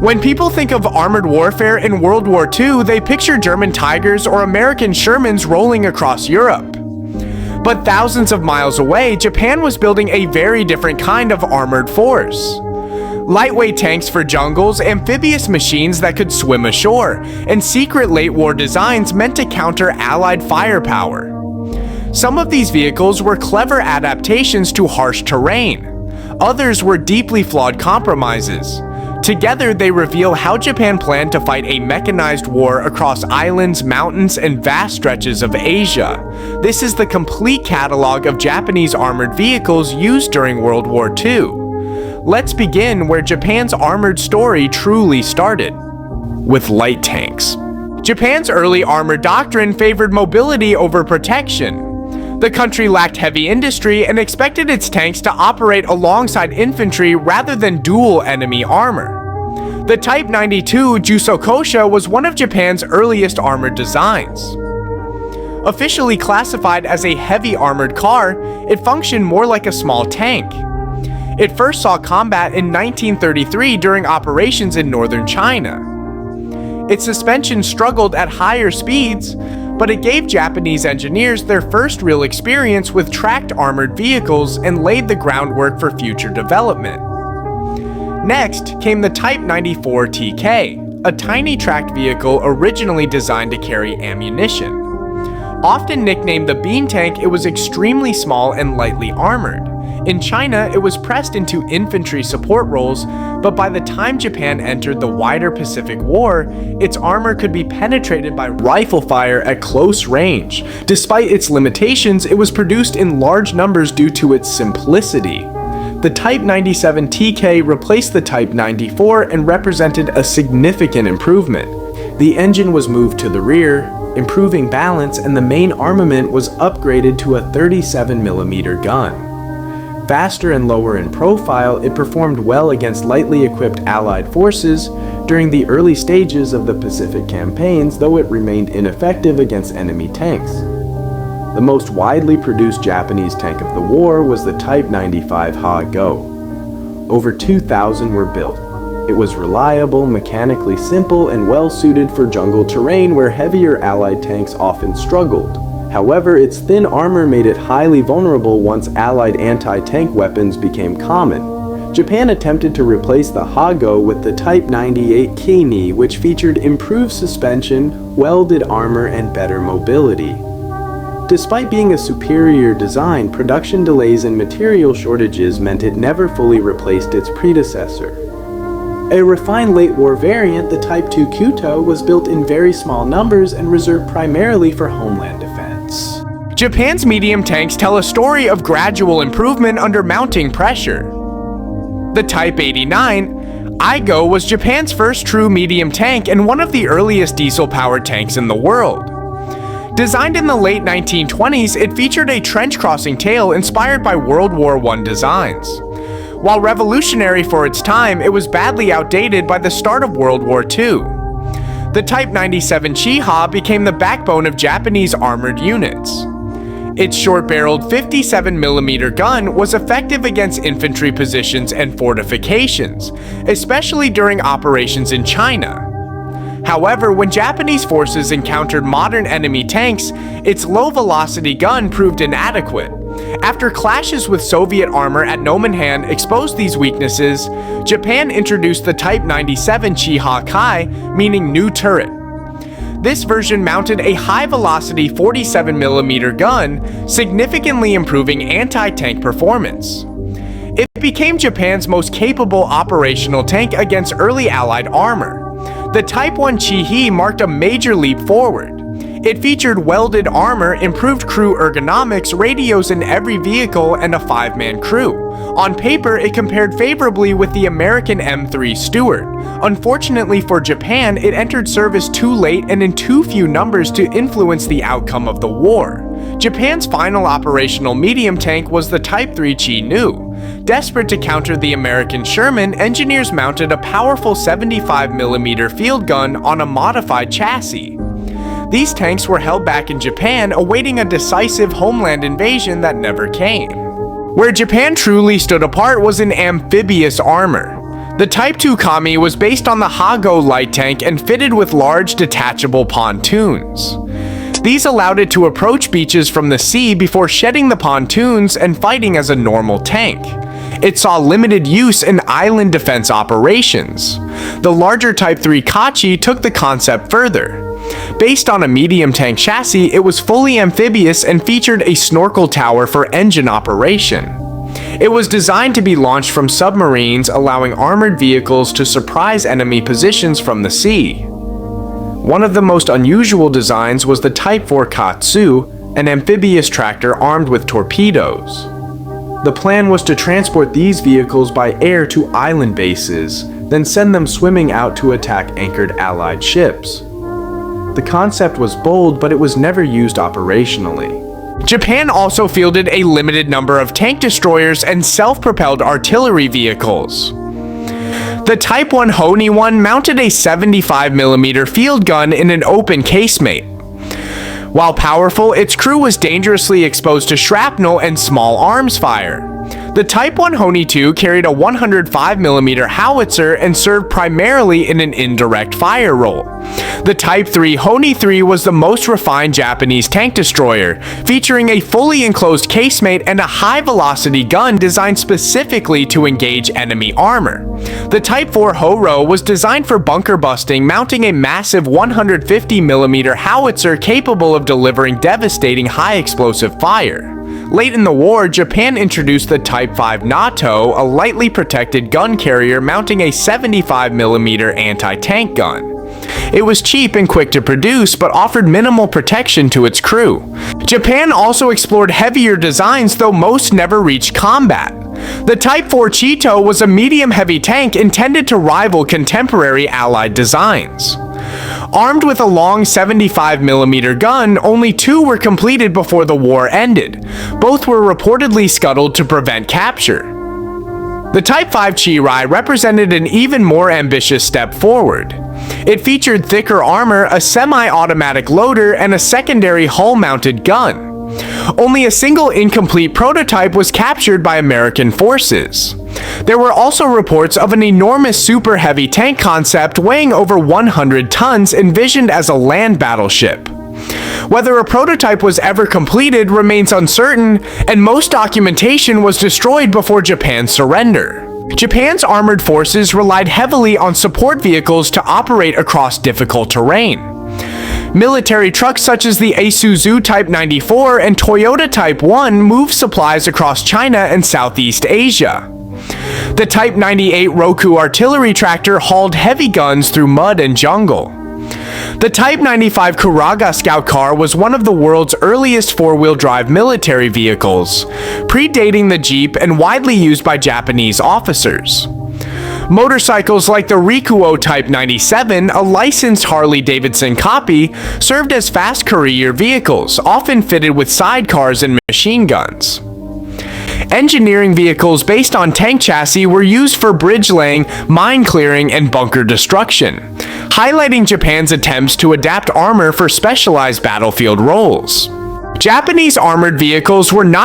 When people think of armored warfare in World War II, they picture German Tigers or American Shermans rolling across Europe. But thousands of miles away, Japan was building a very different kind of armored force. Lightweight tanks for jungles, amphibious machines that could swim ashore, and secret late-war designs meant to counter Allied firepower. Some of these vehicles were clever adaptations to harsh terrain. Others were deeply flawed compromises. Together, they reveal how Japan planned to fight a mechanized war across islands, mountains, and vast stretches of Asia. This is the complete catalog of Japanese armored vehicles used during World War II. Let's begin where Japan's armored story truly started, with light tanks. Japan's early armor doctrine favored mobility over protection. The country lacked heavy industry and expected its tanks to operate alongside infantry rather than dual enemy armor. The Type 92 Jusokosha was one of Japan's earliest armored designs. Officially classified as a heavy armored car, it functioned more like a small tank. It first saw combat in 1933 during operations in northern China. Its suspension struggled at higher speeds, but it gave Japanese engineers their first real experience with tracked armored vehicles and laid the groundwork for future development. Next came the Type 94 TK, a tiny tracked vehicle originally designed to carry ammunition. Often nicknamed the bean tank, it was extremely small and lightly armored. In China, it was pressed into infantry support roles, but by the time Japan entered the wider Pacific War, its armor could be penetrated by rifle fire at close range. Despite its limitations, it was produced in large numbers due to its simplicity. The Type 97 TK replaced the Type 94 and represented a significant improvement. The engine was moved to the rear, improving balance, and the main armament was upgraded to a 37mm gun. Faster and lower in profile, it performed well against lightly equipped Allied forces during the early stages of the Pacific campaigns, though it remained ineffective against enemy tanks. The most widely produced Japanese tank of the war was the Type 95 Ha-Go. Over 2,000 were built. It was reliable, mechanically simple, and well suited for jungle terrain where heavier Allied tanks often struggled. However, its thin armor made it highly vulnerable once Allied anti-tank weapons became common. Japan attempted to replace the Ha-Go with the Type 98 Kini, which featured improved suspension, welded armor, and better mobility. Despite being a superior design, production delays and material shortages meant it never fully replaced its predecessor. A refined late-war variant, the Type 2 Kuto, was built in very small numbers and reserved primarily for homeland defense. Japan's medium tanks tell a story of gradual improvement under mounting pressure. The Type 89 Aigo was Japan's first true medium tank and one of the earliest diesel-powered tanks in the world. Designed in the late 1920s, it featured a trench-crossing tail inspired by World War I designs. While revolutionary for its time, it was badly outdated by the start of World War II. The Type 97 Chiha became the backbone of Japanese armored units. Its short-barreled 57mm gun was effective against infantry positions and fortifications, especially during operations in China. However, when Japanese forces encountered modern enemy tanks, its low-velocity gun proved inadequate. After clashes with Soviet armor at Nomonhan exposed these weaknesses, Japan introduced the Type 97 Chiha Kai, meaning new turret. This version mounted a high-velocity 47mm gun, significantly improving anti-tank performance. It became Japan's most capable operational tank against early Allied armor. The Type 1 Chihi marked a major leap forward. It featured welded armor, improved crew ergonomics, radios in every vehicle, and a 5-man crew. On paper, it compared favorably with the American M3 Stuart. Unfortunately for Japan, it entered service too late and in too few numbers to influence the outcome of the war. Japan's final operational medium tank was the Type 3 Chi-Nu. Desperate to counter the American Sherman, engineers mounted a powerful 75mm field gun on a modified chassis. These tanks were held back in Japan, awaiting a decisive homeland invasion that never came. Where Japan truly stood apart was in amphibious armor. The Type 2 Kami was based on the Hago light tank and fitted with large detachable pontoons. These allowed it to approach beaches from the sea before shedding the pontoons and fighting as a normal tank. It saw limited use in island defense operations. The larger Type 3 Kachi took the concept further. Based on a medium tank chassis, it was fully amphibious and featured a snorkel tower for engine operation. It was designed to be launched from submarines, allowing armored vehicles to surprise enemy positions from the sea. One of the most unusual designs was the Type 4 Katsu, an amphibious tractor armed with torpedoes. The plan was to transport these vehicles by air to island bases, then send them swimming out to attack anchored Allied ships. The concept was bold, but it was never used operationally. Japan also fielded a limited number of tank destroyers and self-propelled artillery vehicles. The Type 1 Honi-1 mounted a 75mm field gun in an open casemate. While powerful, its crew was dangerously exposed to shrapnel and small arms fire. The Type 1 Honi-2 carried a 105mm howitzer and served primarily in an indirect fire role. The Type 3 Honi-3 was the most refined Japanese tank destroyer, featuring a fully enclosed casemate and a high-velocity gun designed specifically to engage enemy armor. The Type 4 Horo was designed for bunker busting, mounting a massive 150mm howitzer capable of delivering devastating high-explosive fire. Late in the war, Japan introduced the Type 5 NATO, a lightly protected gun carrier mounting a 75mm anti-tank gun. It was cheap and quick to produce, but offered minimal protection to its crew. Japan also explored heavier designs, though most never reached combat. The Type 4 Chito was a medium-heavy tank intended to rival contemporary Allied designs. Armed with a long 75mm gun, only 2 were completed before the war ended. Both were reportedly scuttled to prevent capture. The Type 5 Chirai represented an even more ambitious step forward. It featured thicker armor, a semi-automatic loader, and a secondary hull-mounted gun. Only a single incomplete prototype was captured by American forces. There were also reports of an enormous super heavy tank concept weighing over 100 tons envisioned as a land battleship. Whether a prototype was ever completed remains uncertain, and most documentation was destroyed before Japan's surrender. Japan's armored forces relied heavily on support vehicles to operate across difficult terrain. Military trucks such as the Isuzu Type 94 and Toyota Type 1 moved supplies across China and Southeast Asia. The Type 98 Roku artillery tractor hauled heavy guns through mud and jungle. The Type 95 Kuraga scout car was one of the world's earliest four-wheel drive military vehicles, predating the Jeep and widely used by Japanese officers. Motorcycles like the Rikuo Type 97, a licensed Harley-Davidson copy, served as fast courier vehicles, often fitted with sidecars and machine guns. Engineering vehicles based on tank chassis were used for bridge laying, mine clearing, and bunker destruction, highlighting Japan's attempts to adapt armor for specialized battlefield roles. Japanese armored vehicles were not